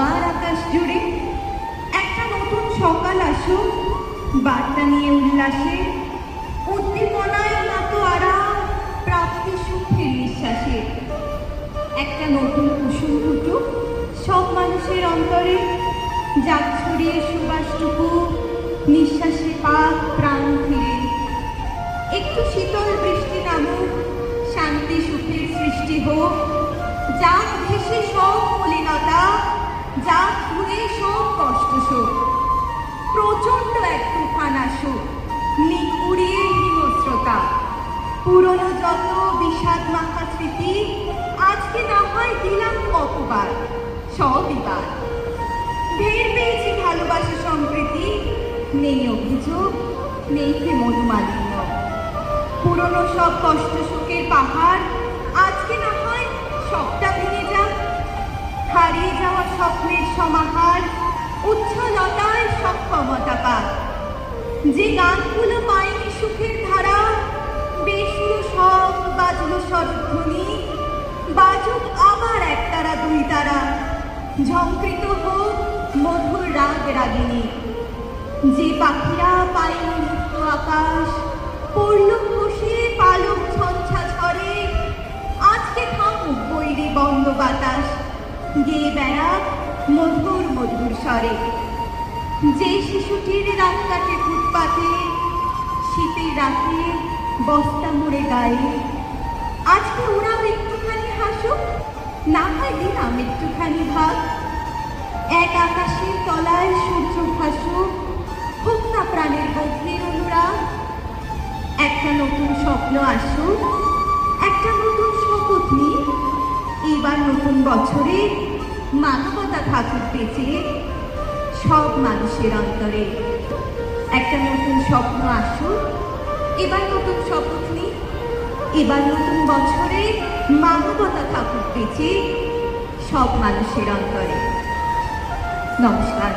অপার আকাশ জুড়ে একটা নতুন সকাল আসুক, বার্তা নিয়ে উল্লাসে, উদ্দীপনায় মতো আরাম, প্রাপ্তি সুখের নিঃশ্বাসে। একটা নতুন কুসুম ফুটুক সব মানুষের অন্তরে, যাক ছড়িয়ে সুবাসটুকু নিঃশ্বাসে পাক প্রাণ ফিরে। একটু শীতল বৃষ্টি নামুক, শান্তি সুখের সৃষ্টি হোক, যাক ভেসে সব মলিনতা, যাক ধুয়ে সব কষ্ট শোক। প্রচণ্ড এক তুফান আসুক, নিকুড়িয়ে হিমস্রোতা। পুরনো যত বিষাদ মাখা স্মৃতি আজকে না হয় দিলাম কতবার, সবই বাদ। ঢের পেয়েছি ভালোবাসা সম্প্রীতি, নেই অভিযোগ, নেই মনোমালিন্য। পুরনো সব কষ্ট শোকের পাহাড় আজকে না হয় সবটা ভেঙে যাক। হারিয়ে যাওয়া স্বপ্নের সমাহার উচ্ছলতায় সক্ষমতা পাক। যে গানগুলো পায়নি সুখের ধারা, বেসুরো সব বাজলো স্বরধ্বনি, বাজুক আবার একতারা দুই তারা, ঝংকৃত হোক মধুর রাগ রাগিনী। যে পাখিরা পায়নি মুক্ত আকাশ, পড়ল খসে পালক ঝঞ্ঝা ঝরে, আজকে থামুক বৈরী বন্ধ বাতাস, গেয়ে বেড়াক মধুর মধুর স্বরে। যে শিশুটির রাত কাটে ফুটপাতে, শীতের রাতে বস্তা মুড়ে গায়ে, আজকে ওরাও একটুখানি হাসুক, না হয় দিলাম একটুখানি ভাগ। এক আকাশের তলায় সূর্য ভাসুক, হোক না প্রাণের গভীর অনুরাগ। একটা নতুন স্বপ্ন আসুক, একটা নতুন শপথ নিই, এবার নতুন বছরে মানবতা থাকুক বেঁচে সব মানুষের অন্তরে। একটা নতুন স্বপ্ন আসুক, এবার নতুন শপথ নিই, এবার নতুন বছরে মানবতা থাকুক বেঁচে সব মানুষের অন্তরে। নমস্কার।